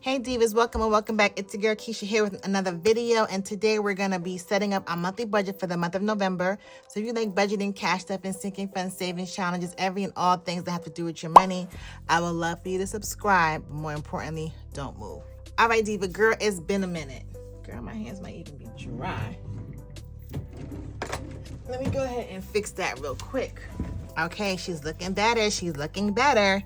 Hey Divas, welcome and welcome back. It's your girl Keisha here with another video, and today we're going to be setting up our monthly budget for the month of November. So if you like budgeting, cash stuffing, sinking funds, savings challenges, every and all things that have to do with your money, I would love for you to subscribe, but more importantly, don't move. All right, Diva girl, it's been a minute. Girl, my hands might even be dry. Let me go ahead and fix that real quick. Okay, she's looking better. She's looking better.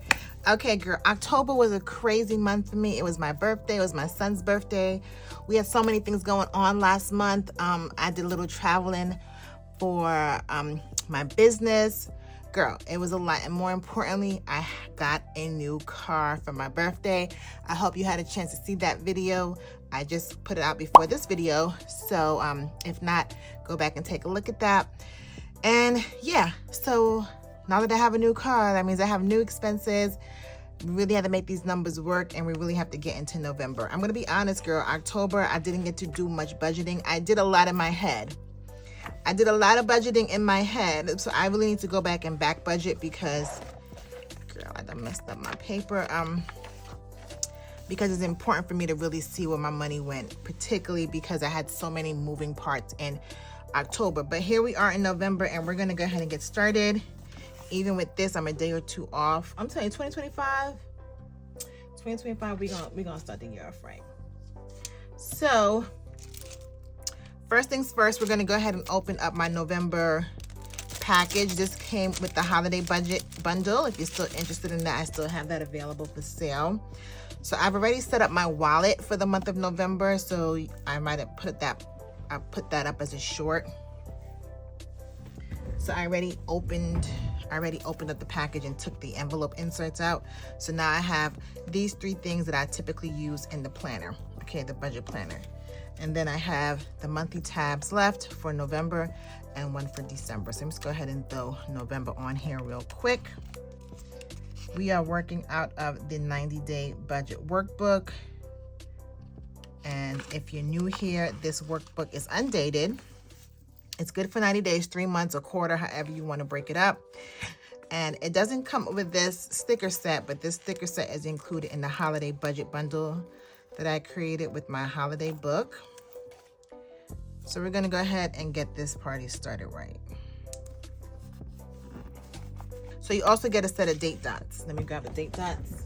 Okay, girl, October was a crazy month for me. It was my birthday. It was my son's birthday. We had so many things going on last month. I did a little traveling for my business. Girl, it was a lot. And more importantly, I got a new car for my birthday. I hope you had a chance to see that video. I just put it out before this video. So if not, go back and take a look at that. And yeah, so now that I have a new car, that means I have new expenses. We really had to make these numbers work, and we really have to get into November. I'm gonna be honest, girl, October, I didn't get to do much budgeting. I did a lot in my head. I did a lot of budgeting in my head, so I really need to go back and back budget because, girl, I done messed up my paper. Because it's important for me to really see where my money went, particularly because I had so many moving parts in October. But here we are in November, and we're gonna go ahead and get started. Even with this, I'm a day or two off. I'm telling you, 2025, we're gonna start the year off right. So first things first, we're gonna go ahead and open up my November package. This came with the holiday budget bundle. If you're still interested in that, I still have that available for sale. So I've already set up my wallet for the month of November. So I might have put that up as a short. So I already opened up the package and took the envelope inserts out. So now I have these three things that I typically use in the planner, okay, the budget planner. And then I have the monthly tabs left for November and one for December. So let me just go ahead and throw November on here real quick. We are working out of the 90-day budget workbook. And if you're new here, this workbook is undated. It's good for 90 days, 3 months, a quarter, however you want to break it up. And it doesn't come with this sticker set, but this sticker set is included in the holiday budget bundle that I created with my holiday book. So we're going to go ahead and get this party started right. So you also get a set of date dots. Let me grab the date dots.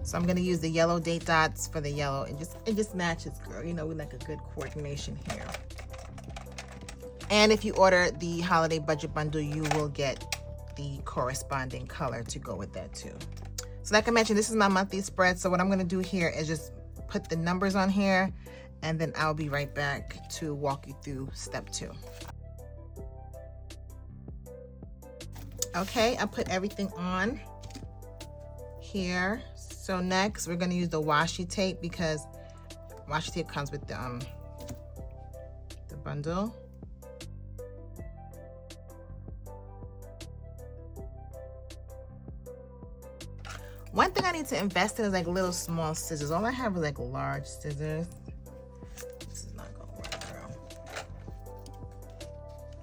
So I'm going to use the yellow date dots for the yellow. It just matches, girl. You know, we like a good coordination here. And if you order the holiday budget bundle, you will get the corresponding color to go with that too. So like I mentioned, this is my monthly spread. So what I'm going to do here is just put the numbers on here, and then I'll be right back to walk you through step 2. Okay, I put everything on here. So next we're going to use the washi tape because washi tape comes with the bundle. One thing I need to invest in is like little small scissors. All I have is like large scissors. This is not gonna work, girl.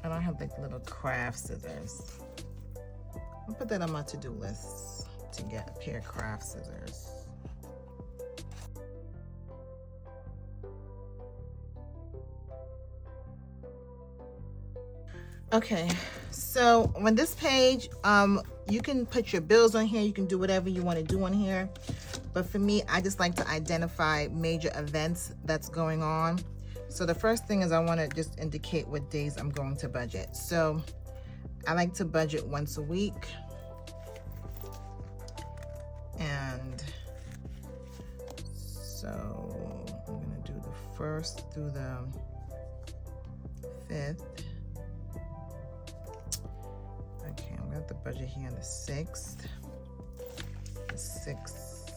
I don't have like little craft scissors. I'll put that on my to-do list to get a pair of craft scissors. Okay, so on this page, you can put your bills on here. You can do whatever you want to do on here. But for me, I just like to identify major events that's going on. So the first thing is I want to just indicate what days I'm going to budget. So I like to budget once a week. And so I'm going to do the 1st through the 5th. Okay, I'm gonna have the budget here on the 6th. The 6th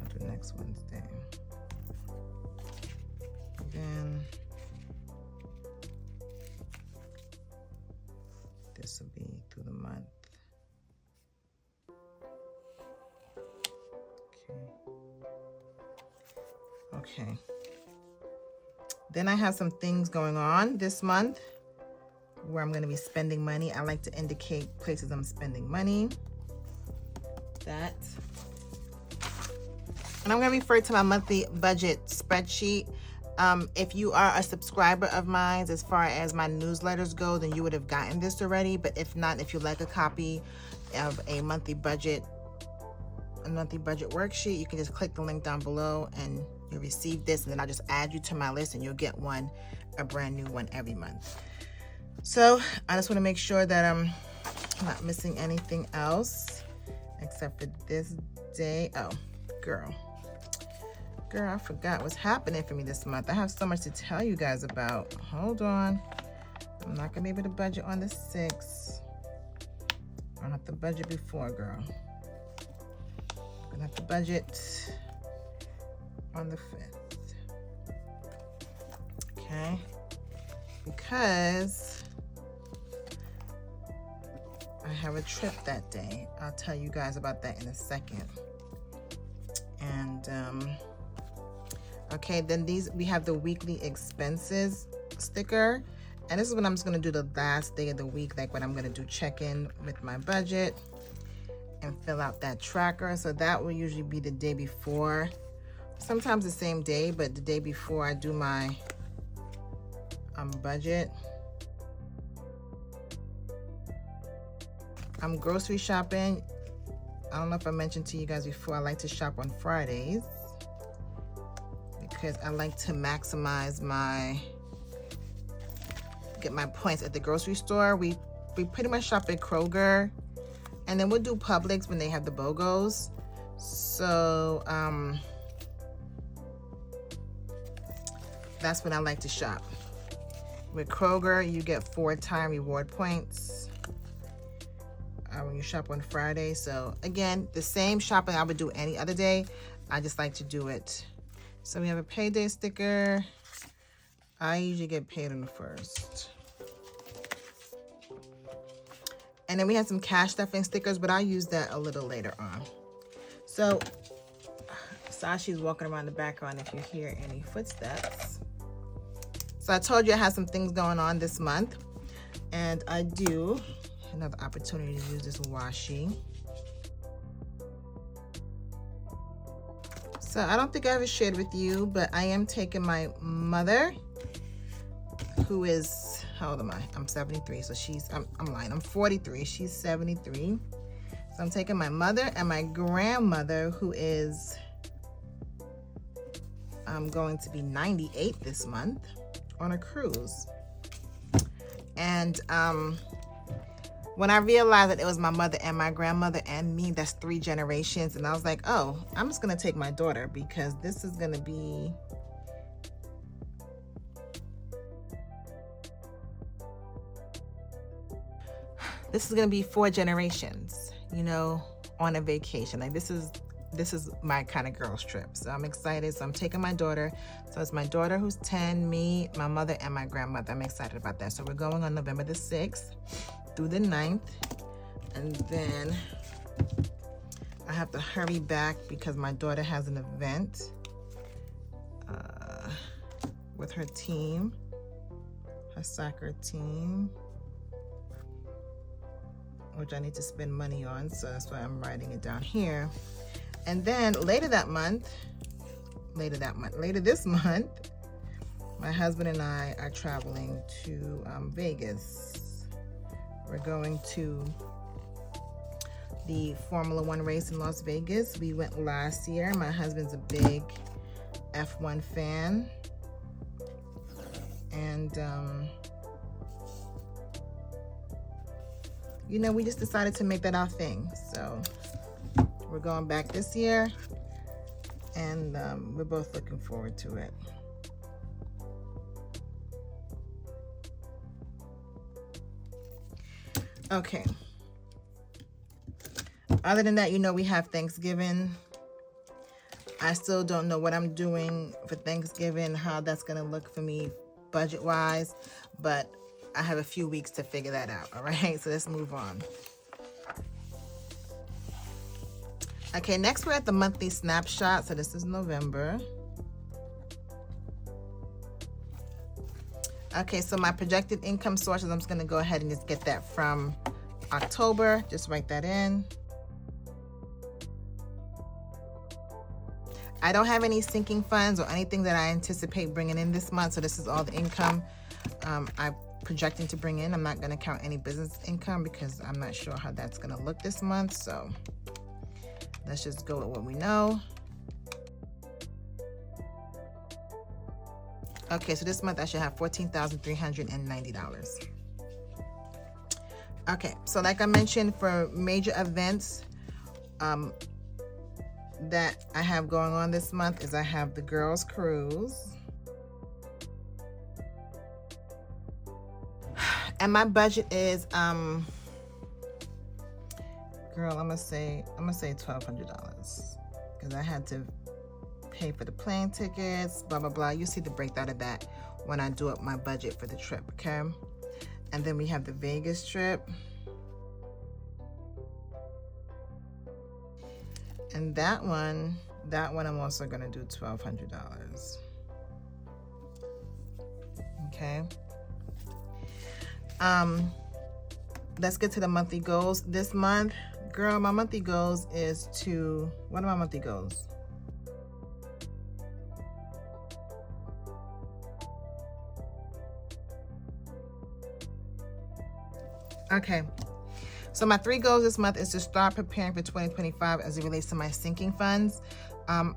through the next Wednesday. Then this will be through the month. Okay. Then I have some things going on this month where I'm going to be spending money. I like to indicate places I'm spending money. that. And I'm going to refer to my monthly budget spreadsheet. If you are a subscriber of mine, as far as my newsletters go, then you would have gotten this already. But if not, if you like a copy of a monthly budget worksheet, you can just click the link down below and you'll receive this, and then I'll just add you to my list and you'll get a brand new one every month. So I just want to make sure that I'm not missing anything else except for this day. Oh, girl, I forgot what's happening for me this month. I have so much to tell you guys about. Hold on. I'm not gonna be able to budget on the 6th. I'll have to budget before, girl. I'm gonna have to budget on the 5th. Okay? Because I have a trip that day. I'll tell you guys about that in a second. And okay, then we have the weekly expenses sticker. And this is when I'm just gonna do the last day of the week, like when I'm gonna do check-in with my budget and fill out that tracker. So that will usually be the day before, sometimes the same day, but the day before I do my budget. I'm grocery shopping. I don't know if I mentioned to you guys before, I like to shop on Fridays because I like to maximize get my points at the grocery store. We pretty much shop at Kroger, and then we'll do Publix when they have the BOGOs. So that's when I like to shop. With Kroger, you get 4-time reward points when you shop on Friday. So again, the same shopping I would do any other day, I just like to do it. So we have a payday sticker. I usually get paid on the 1st. And then we have some cash stuffing stickers, but I'll use that a little later on. So Sashi's walking around the background if you hear any footsteps. So I told you I had some things going on this month, and I do. Another opportunity to use this washi. So I don't think I ever shared with you, but I am taking my mother, who is, how old am I? I'm 73, so I'm lying, I'm 43, she's 73. So I'm taking my mother and my grandmother, who is going to be 98 this month, on a cruise. And when I realized that it was my mother and my grandmother and me, that's 3 generations. And I was like, oh, I'm just gonna take my daughter, because this is gonna be, this is gonna be 4 generations, you know, on a vacation. Like this is my kind of girls trip. So I'm excited. So I'm taking my daughter. So it's my daughter who's 10, me, my mother, and my grandmother. I'm excited about that. So we're going on November the 6th through the 9th. And then I have to hurry back because my daughter has an event with her team, her soccer team, which I need to spend money on. So that's why I'm writing it down here. And then later this month, my husband and I are traveling to Vegas. We're going to the Formula 1 race in Las Vegas. We went last year. My husband's a big F1 fan. And, you know, we just decided to make that our thing. So we're going back this year, and we're both looking forward to it. Okay. Other than that, you know, we have Thanksgiving. I still don't know what I'm doing for Thanksgiving, how that's going to look for me budget-wise, but I have a few weeks to figure that out, all right? So let's move on. Okay, next we're at the monthly snapshot. So this is November. Okay, so my projected income sources, I'm just gonna go ahead and just get that from October. Just write that in. I don't have any sinking funds or anything that I anticipate bringing in this month. So this is all the income I'm projecting to bring in. I'm not going to count any business income because I'm not sure how that's going to look this month. So let's just go with what we know. Okay, so this month I should have $14,390. Okay, so like I mentioned, for major events that I have going on this month is I have the girls cruise. And my budget is girl, I'm gonna say $1,200 because I had to pay for the plane tickets, blah blah blah. You see the breakdown of that when I do up my budget for the trip, okay? And then we have the Vegas trip. And that one I'm also gonna do $1,200. Okay. Let's get to the monthly goals. This month, girl, my monthly goals is to, what are my monthly goals? Okay, so my 3 goals this month is to start preparing for 2025 as it relates to my sinking funds.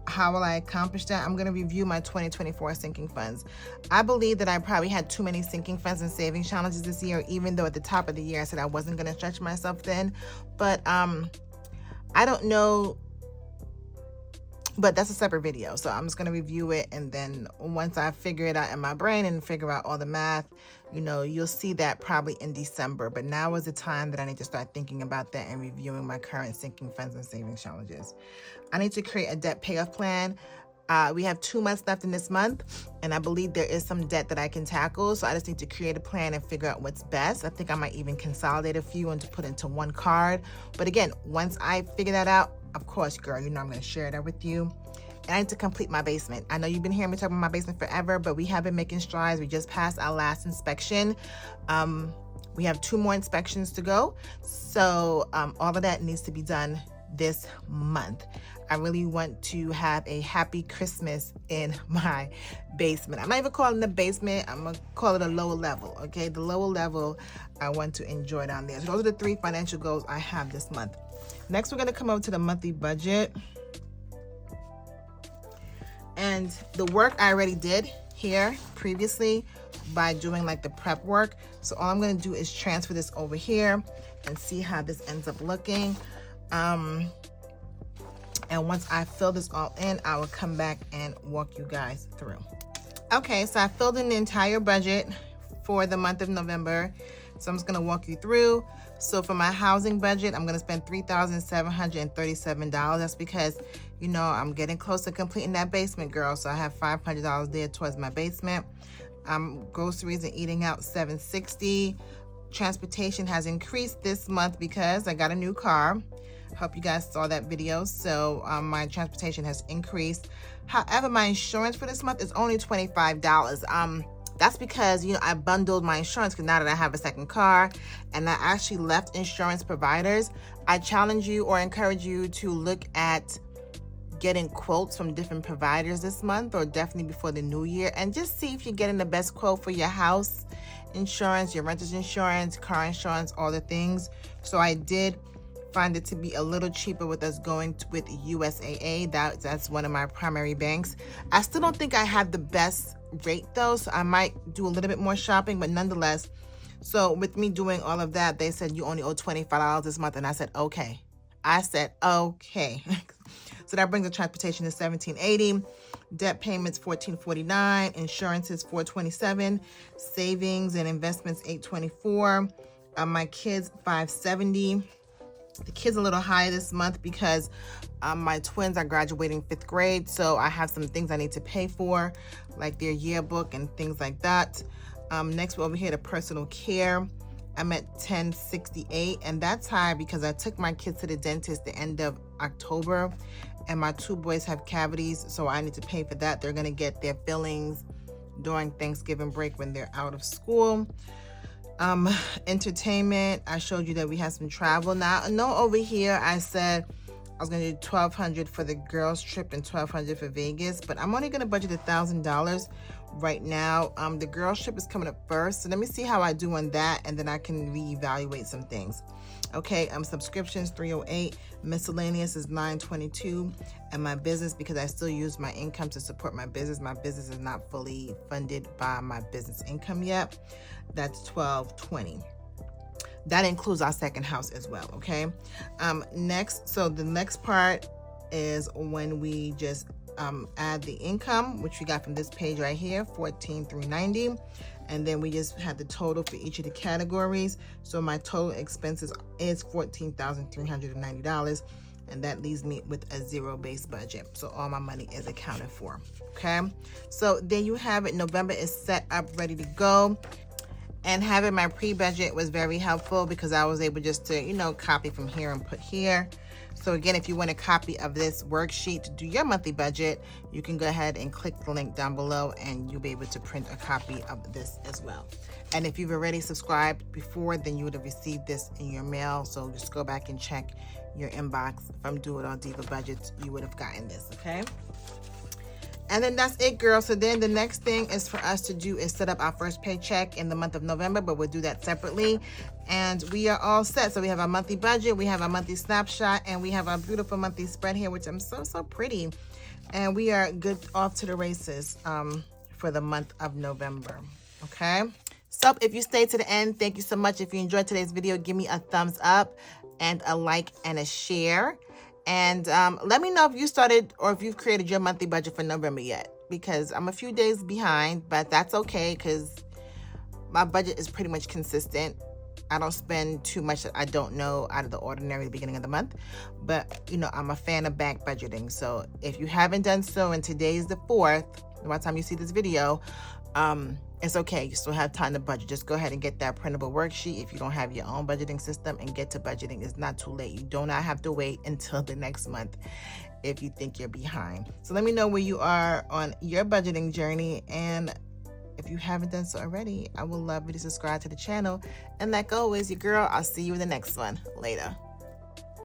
How will I accomplish that? I'm going to review my 2024 sinking funds. I believe that I probably had too many sinking funds and saving challenges this year, even though at the top of the year I said I wasn't going to stretch myself thin. But I don't know. But that's a separate video. So I'm just going to review it. And then once I figure it out in my brain and figure out all the math, you know, you'll see that probably in December. But now is the time that I need to start thinking about that and reviewing my current sinking funds and savings challenges. I need to create a debt payoff plan. We have 2 months left in this month, and I believe there is some debt that I can tackle. So I just need to create a plan and figure out what's best. I think I might even consolidate a few and to put into one card. But again, once I figure that out, of course, girl, you know I'm going to share that with you. And I need to complete my basement. I know you've been hearing me talk about my basement forever, but we have been making strides. We just passed our last inspection. We have 2 more inspections to go. So all of that needs to be done this month. I really want to have a happy Christmas in my basement. I'm not even calling it the basement. I'm going to call it a lower level, okay? The lower level I want to enjoy down there. So those are the 3 financial goals I have this month. Next, we're going to come over to the monthly budget. And the work I already did here previously by doing like the prep work. So all I'm going to do is transfer this over here and see how this ends up looking. And once I fill this all in, I will come back and walk you guys through. Okay, so I filled in the entire budget for the month of November. So I'm just gonna walk you through. So for my housing budget, I'm gonna spend $3,737. That's because, you know, I'm getting close to completing that basement, girl. So I have $500 there towards my basement. Groceries and eating out, $760. Transportation has increased this month because I got a new car. Hope you guys saw that video. So my transportation has increased. However, my insurance for this month is only $25. That's because, you know, I bundled my insurance because now that I have a second car and I actually left insurance providers. I challenge you or encourage you to look at getting quotes from different providers this month or definitely before the new year and just see if you're getting the best quote for your house insurance, your renter's insurance, car insurance, all the things. So I did find it to be a little cheaper with us going with USAA. That's one of my primary banks. I still don't think I have the best rate though, so I might do a little bit more shopping, but nonetheless, so with me doing all of that, they said you only owe $25 this month, and I said okay. So that brings the transportation to $1,780, debt payments $1,449, insurance is $427, savings and investments $824, my kids $570. The kids a little higher this month because my twins are graduating 5th grade, so I have some things I need to pay for, like their yearbook and things like that. Next, we're over here to personal care. I'm at $1068, and that's high because I took my kids to the dentist the end of October, and my 2 boys have cavities, so I need to pay for that. They're gonna get their fillings during Thanksgiving break when they're out of school. Entertainment, I showed you that we had some travel. Now, no, over here I said I was gonna do $1,200 for the girls trip and $1,200 for Vegas, but I'm only gonna budget $1,000 right now. The girls trip is coming up first, so let me see how I do on that, and then I can reevaluate some things. Okay, subscriptions 308, miscellaneous is 922, and my business, because I still use my income to support my business is not fully funded by my business income yet. That's 1220. That includes our second house as well. Okay, next, so the next part is when we just add the income, which we got from this page right here, 14,390, and then we just had the total for each of the categories. So my total expenses is $14,390, and that leaves me with a zero base budget. So all my money is accounted for. Okay, so there you have it. November is set up, ready to go. And having my pre-budget was very helpful because I was able just to, you know, copy from here and put here. So again, if you want a copy of this worksheet to do your monthly budget, you can go ahead and click the link down below and you'll be able to print a copy of this as well. And if you've already subscribed before, then you would have received this in your mail. So just go back and check your inbox from Do It All Diva Budgets. You would have gotten this, okay? And then that's it, girl. So then the next thing is for us to do is set up our first paycheck in the month of November, but we'll do that separately. And we are all set. So we have our monthly budget, we have our monthly snapshot, and we have our beautiful monthly spread here, which I'm so pretty. And we are good off to the races for the month of November, okay? So if you stayed to the end, thank you so much. If you enjoyed today's video, give me a thumbs up and a like and a share. And let me know if you started or if you've created your monthly budget for November yet, because I'm a few days behind, but that's okay because my budget is pretty much consistent. I don't spend too much that I don't know out of the ordinary at the beginning of the month, but you know, I'm a fan of back budgeting. So if you haven't done so, and today's the 4th, by the time you see this video, it's okay. You still have time to budget. Just go ahead and get that printable worksheet if you don't have your own budgeting system and get to budgeting. It's not too late. You do not have to wait until the next month if you think you're behind. So let me know where you are on your budgeting journey. And if you haven't done so already, I would love you to subscribe to the channel. And like always, your girl, I'll see you in the next one. Later.